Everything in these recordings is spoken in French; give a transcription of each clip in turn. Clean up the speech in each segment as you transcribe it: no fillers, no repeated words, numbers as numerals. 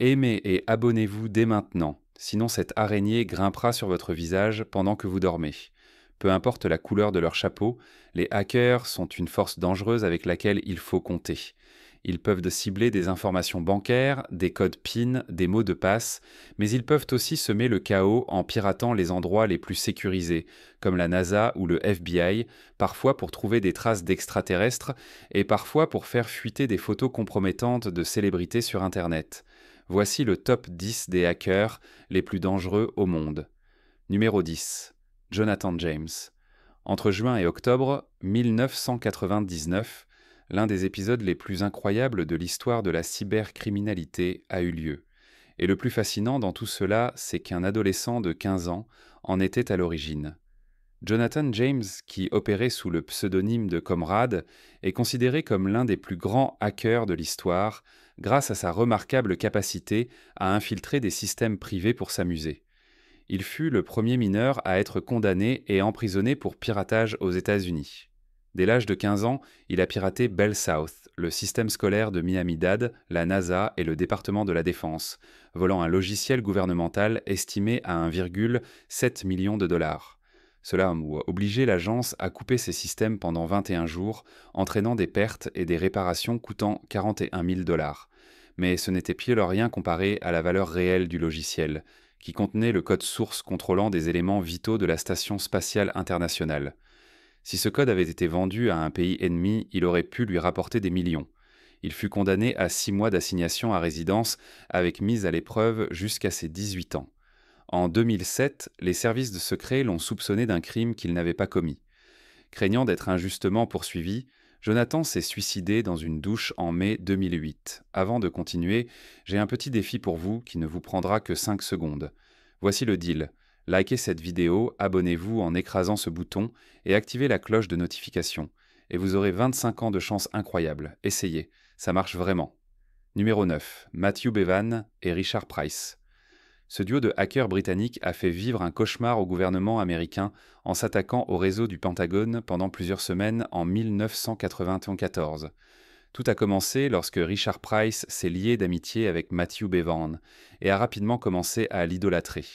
Aimez et abonnez-vous dès maintenant, sinon cette araignée grimpera sur votre visage pendant que vous dormez. Peu importe la couleur de leur chapeau, les hackers sont une force dangereuse avec laquelle il faut compter. Ils peuvent cibler des informations bancaires, des codes PIN, des mots de passe, mais ils peuvent aussi semer le chaos en piratant les endroits les plus sécurisés, comme la NASA ou le FBI, parfois pour trouver des traces d'extraterrestres et parfois pour faire fuiter des photos compromettantes de célébrités sur Internet. Voici le top 10 des hackers les plus dangereux au monde. Numéro 10. Jonathan James. Entre juin et octobre 1999, l'un des épisodes les plus incroyables de l'histoire de la cybercriminalité a eu lieu. Et le plus fascinant dans tout cela, c'est qu'un adolescent de 15 ans en était à l'origine. Jonathan James, qui opérait sous le pseudonyme de Comrade, est considéré comme l'un des plus grands hackers de l'histoire, grâce à sa remarquable capacité à infiltrer des systèmes privés pour s'amuser. Il fut le premier mineur à être condamné et emprisonné pour piratage aux États-Unis. Dès l'âge de 15 ans, il a piraté Bell South, le système scolaire de Miami-Dade, la NASA et le département de la Défense, volant un logiciel gouvernemental estimé à 1,7 million de dollars. Cela a obligé l'agence à couper ses systèmes pendant 21 jours, entraînant des pertes et des réparations coûtant 41 000 dollars. Mais ce n'était pire rien comparé à la valeur réelle du logiciel, qui contenait le code source contrôlant des éléments vitaux de la Station spatiale internationale. Si ce code avait été vendu à un pays ennemi, il aurait pu lui rapporter des millions. Il fut condamné à 6 mois d'assignation à résidence avec mise à l'épreuve jusqu'à ses 18 ans. En 2007, les services de secret l'ont soupçonné d'un crime qu'il n'avait pas commis. Craignant d'être injustement poursuivi, Jonathan s'est suicidé dans une douche en mai 2008. Avant de continuer, j'ai un petit défi pour vous qui ne vous prendra que 5 secondes. Voici le deal. Likez cette vidéo, abonnez-vous en écrasant ce bouton et activez la cloche de notification. Et vous aurez 25 ans de chance incroyable. Essayez, ça marche vraiment. Numéro 9. Matthew Bevan et Richard Price. Ce duo de hackers britanniques a fait vivre un cauchemar au gouvernement américain en s'attaquant au réseau du Pentagone pendant plusieurs semaines en 1994. Tout a commencé lorsque Richard Price s'est lié d'amitié avec Matthew Bevan et a rapidement commencé à l'idolâtrer.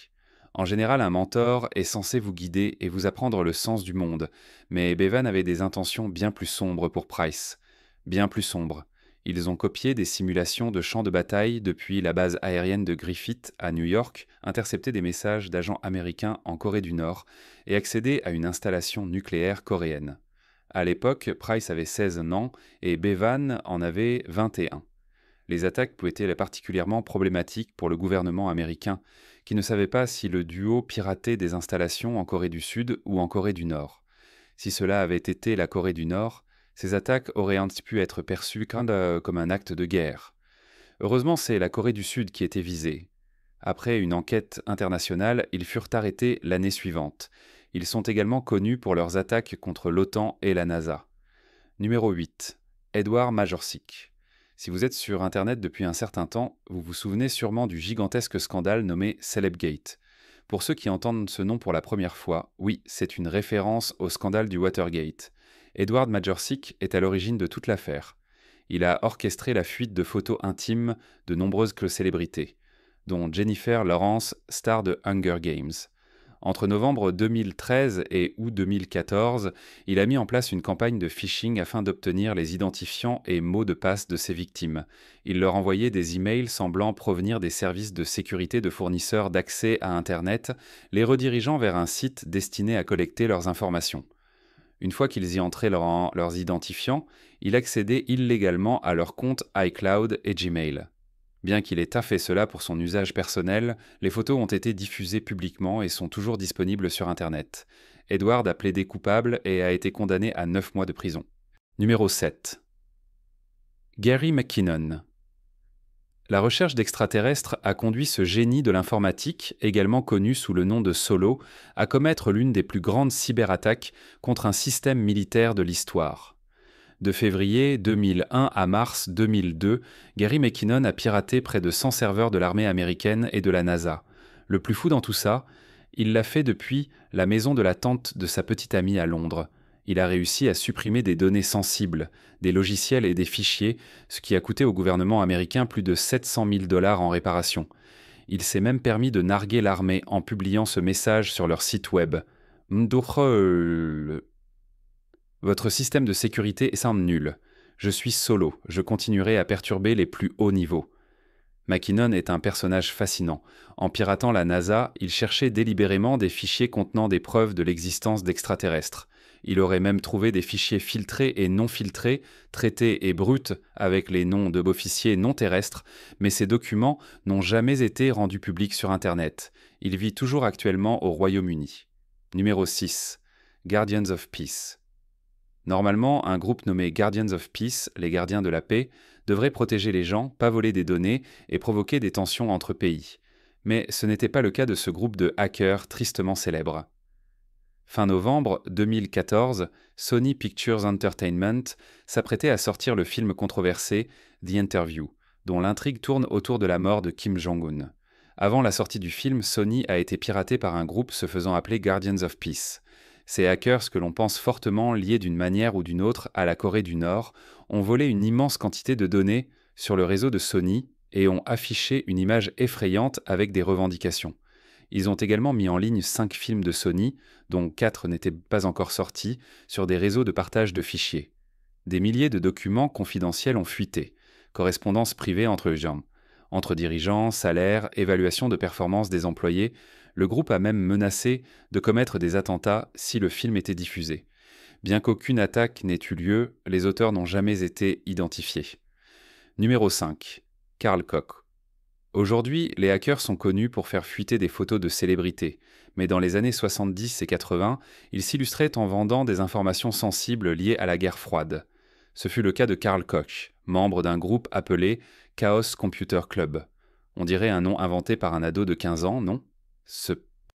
En général, un mentor est censé vous guider et vous apprendre le sens du monde, mais Bevan avait des intentions bien plus sombres pour Price. Bien plus sombres. Ils ont copié des simulations de champs de bataille depuis la base aérienne de Griffith à New York, intercepté des messages d'agents américains en Corée du Nord et accédé à une installation nucléaire coréenne. À l'époque, Price avait 16 ans et Bevan en avait 21. Les attaques étaient particulièrement problématiques pour le gouvernement américain, qui ne savait pas si le duo piratait des installations en Corée du Sud ou en Corée du Nord. Si cela avait été la Corée du Nord, ces attaques auraient pu être perçues comme un acte de guerre. Heureusement, c'est la Corée du Sud qui était visée. Après une enquête internationale, ils furent arrêtés l'année suivante. Ils sont également connus pour leurs attaques contre l'OTAN et la NASA. Numéro 8. Edward Majorsik. Si vous êtes sur Internet depuis un certain temps, vous vous souvenez sûrement du gigantesque scandale nommé Celebgate. Pour ceux qui entendent ce nom pour la première fois, oui, c'est une référence au scandale du Watergate. Edward Majorsik est à l'origine de toute l'affaire. Il a orchestré la fuite de photos intimes de nombreuses célébrités, dont Jennifer Lawrence, star de Hunger Games. Entre novembre 2013 et août 2014, il a mis en place une campagne de phishing afin d'obtenir les identifiants et mots de passe de ses victimes. Il leur envoyait des emails semblant provenir des services de sécurité de fournisseurs d'accès à Internet, les redirigeant vers un site destiné à collecter leurs informations. Une fois qu'ils y entraient leurs identifiants, il accédait illégalement à leurs comptes iCloud et Gmail. Bien qu'il ait fait cela pour son usage personnel, les photos ont été diffusées publiquement et sont toujours disponibles sur Internet. Edward a plaidé coupable et a été condamné à 9 mois de prison. Numéro 7. Gary McKinnon. La recherche d'extraterrestres a conduit ce génie de l'informatique, également connu sous le nom de Solo, à commettre l'une des plus grandes cyberattaques contre un système militaire de l'histoire. De février 2001 à mars 2002, Gary McKinnon a piraté près de 100 serveurs de l'armée américaine et de la NASA. Le plus fou dans tout ça, il l'a fait depuis la maison de la tante de sa petite amie à Londres. Il a réussi à supprimer des données sensibles, des logiciels et des fichiers, ce qui a coûté au gouvernement américain plus de 700 000 $ en réparation. Il s'est même permis de narguer l'armée en publiant ce message sur leur site web. Mdoukhol. Votre système de sécurité semble nul. Je suis solo, je continuerai à perturber les plus hauts niveaux. McKinnon est un personnage fascinant. En piratant la NASA, il cherchait délibérément des fichiers contenant des preuves de l'existence d'extraterrestres. Il aurait même trouvé des fichiers filtrés et non filtrés, traités et bruts avec les noms de officiers non terrestres, mais ces documents n'ont jamais été rendus publics sur Internet. Il vit toujours actuellement au Royaume-Uni. Numéro 6. Guardians of Peace. Normalement, un groupe nommé Guardians of Peace, les gardiens de la paix, devrait protéger les gens, pas voler des données et provoquer des tensions entre pays. Mais ce n'était pas le cas de ce groupe de hackers tristement célèbre. Fin novembre 2014, Sony Pictures Entertainment s'apprêtait à sortir le film controversé The Interview, dont l'intrigue tourne autour de la mort de Kim Jong-un. Avant la sortie du film, Sony a été piraté par un groupe se faisant appeler Guardians of Peace. Ces hackers, que l'on pense fortement liés d'une manière ou d'une autre à la Corée du Nord, ont volé une immense quantité de données sur le réseau de Sony et ont affiché une image effrayante avec des revendications. Ils ont également mis en ligne 5 films de Sony, dont 4 n'étaient pas encore sortis, sur des réseaux de partage de fichiers. Des milliers de documents confidentiels ont fuité, correspondances privées entre les gens. Entre dirigeants, salaires, évaluation de performance des employés, le groupe a même menacé de commettre des attentats si le film était diffusé. Bien qu'aucune attaque n'ait eu lieu, les auteurs n'ont jamais été identifiés. Numéro 5. Carl Koch. Aujourd'hui, les hackers sont connus pour faire fuiter des photos de célébrités, mais dans les années 70 et 80, ils s'illustraient en vendant des informations sensibles liées à la guerre froide. Ce fut le cas de Carl Koch, membre d'un groupe appelé Chaos Computer Club. On dirait un nom inventé par un ado de 15 ans, non ? Ce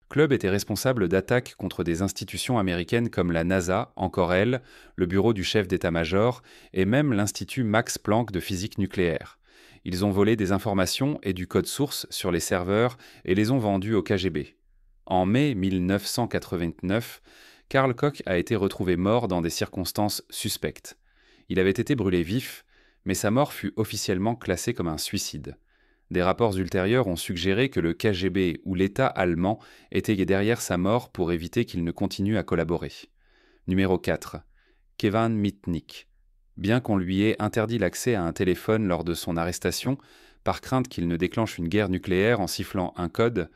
club était responsable d'attaques contre des institutions américaines comme la NASA, encore elle, le bureau du chef d'état-major, et même l'Institut Max Planck de physique nucléaire. Ils ont volé des informations et du code source sur les serveurs et les ont vendus au KGB. En mai 1989, Carl Koch a été retrouvé mort dans des circonstances suspectes. Il avait été brûlé vif, mais sa mort fut officiellement classée comme un suicide. Des rapports ultérieurs ont suggéré que le KGB ou l'État allemand étaient derrière sa mort pour éviter qu'il ne continue à collaborer. Numéro 4. Kevin Mitnick. Bien qu'on lui ait interdit l'accès à un téléphone lors de son arrestation, par crainte qu'il ne déclenche une guerre nucléaire en sifflant un code,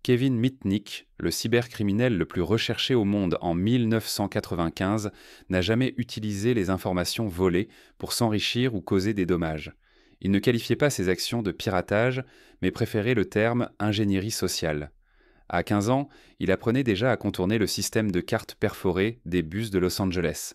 Kevin Mitnick, le cybercriminel le plus recherché au monde en 1995, n'a jamais utilisé les informations volées pour s'enrichir ou causer des dommages. Il ne qualifiait pas ses actions de piratage, mais préférait le terme « ingénierie sociale ». À 15 ans, il apprenait déjà à contourner le système de cartes perforées des bus de Los Angeles.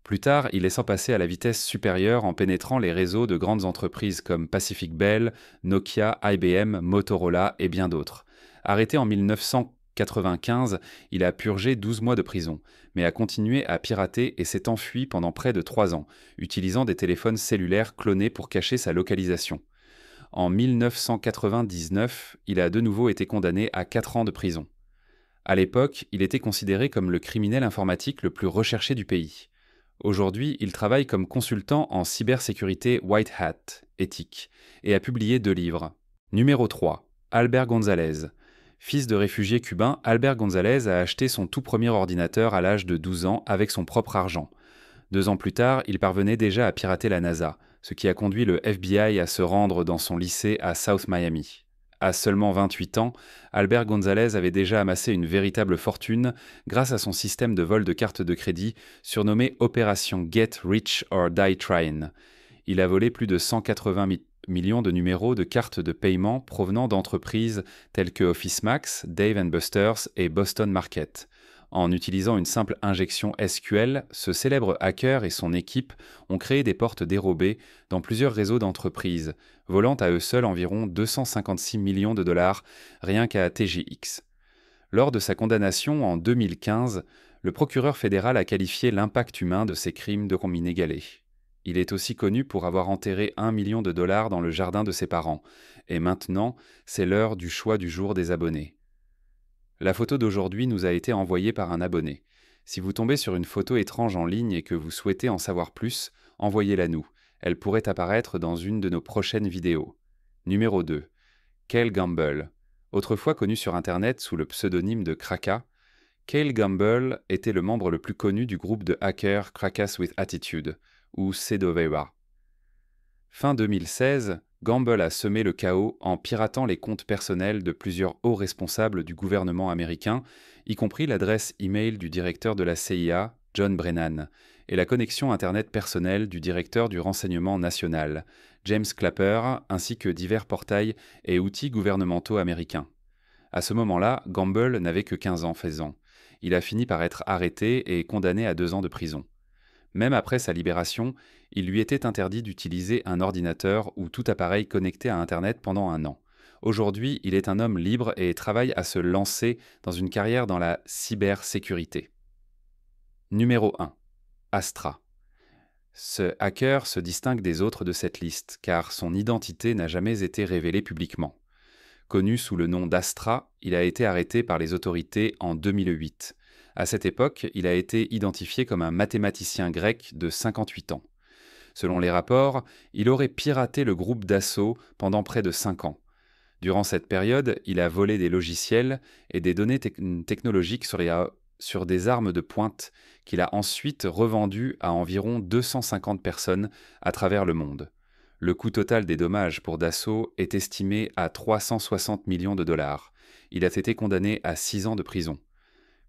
Plus tard, il laissant passer à la vitesse supérieure en pénétrant les réseaux de grandes entreprises comme Pacific Bell, Nokia, IBM, Motorola et bien d'autres. Arrêté en 1995, il a purgé 12 mois de prison, mais a continué à pirater et s'est enfui pendant près de 3 ans, utilisant des téléphones cellulaires clonés pour cacher sa localisation. En 1999, il a de nouveau été condamné à 4 ans de prison. À l'époque, il était considéré comme le criminel informatique le plus recherché du pays. Aujourd'hui, il travaille comme consultant en cybersécurité White Hat, éthique, et a publié 2 livres. Numéro 3. Albert González. Fils de réfugié cubain, Albert González a acheté son tout premier ordinateur à l'âge de 12 ans avec son propre argent. 2 ans plus tard, il parvenait déjà à pirater la NASA, ce qui a conduit le FBI à se rendre dans son lycée à South Miami. À seulement 28 ans, Albert González avait déjà amassé une véritable fortune grâce à son système de vol de cartes de crédit surnommé Opération Get Rich or Die Tryin'. Il a volé plus de 180 millions de numéros de cartes de paiement provenant d'entreprises telles que Office Max, Dave & Buster's et Boston Market. En utilisant une simple injection SQL, ce célèbre hacker et son équipe ont créé des portes dérobées dans plusieurs réseaux d'entreprises, volant à eux seuls environ 256 millions de dollars rien qu'à TJX. Lors de sa condamnation en 2015, le procureur fédéral a qualifié l'impact humain de ces crimes de comme inégalé. Il est aussi connu pour avoir enterré 1 million de dollars dans le jardin de ses parents. Et maintenant, c'est l'heure du choix du jour des abonnés. La photo d'aujourd'hui nous a été envoyée par un abonné. Si vous tombez sur une photo étrange en ligne et que vous souhaitez en savoir plus, envoyez-la nous. Elle pourrait apparaître dans une de nos prochaines vidéos. Numéro 2. Cale Gamble. Autrefois connu sur Internet sous le pseudonyme de Kraka, Cale Gamble était le membre le plus connu du groupe de hackers Crackers with Attitude, ou Cedovera. Fin 2016, Gamble a semé le chaos en piratant les comptes personnels de plusieurs hauts responsables du gouvernement américain, y compris l'adresse e-mail du directeur de la CIA, John Brennan, et la connexion Internet personnelle du directeur du renseignement national, James Clapper, ainsi que divers portails et outils gouvernementaux américains. À ce moment-là, Gamble n'avait que 15 ans faisant. Il a fini par être arrêté et condamné à 2 ans de prison. Même après sa libération, il lui était interdit d'utiliser un ordinateur ou tout appareil connecté à Internet pendant 1 an. Aujourd'hui, il est un homme libre et travaille à se lancer dans une carrière dans la cybersécurité. Numéro 1. Astra. Ce hacker se distingue des autres de cette liste, car son identité n'a jamais été révélée publiquement. Connu sous le nom d'Astra, il a été arrêté par les autorités en 2008. À cette époque, il a été identifié comme un mathématicien grec de 58 ans. Selon les rapports, il aurait piraté le groupe Dassault pendant près de 5 ans. Durant cette période, il a volé des logiciels et des données technologiques sur des armes de pointe qu'il a ensuite revendues à environ 250 personnes à travers le monde. Le coût total des dommages pour Dassault est estimé à 360 millions de dollars. Il a été condamné à 6 ans de prison.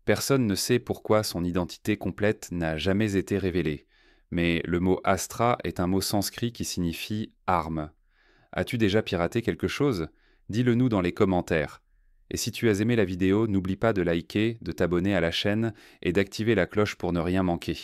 Personne ne sait pourquoi son identité complète n'a jamais été révélée, mais le mot Astra est un mot sanskrit qui signifie « arme ». As-tu déjà piraté quelque chose ? Dis-le nous dans les commentaires. Et si tu as aimé la vidéo, n'oublie pas de liker, de t'abonner à la chaîne et d'activer la cloche pour ne rien manquer.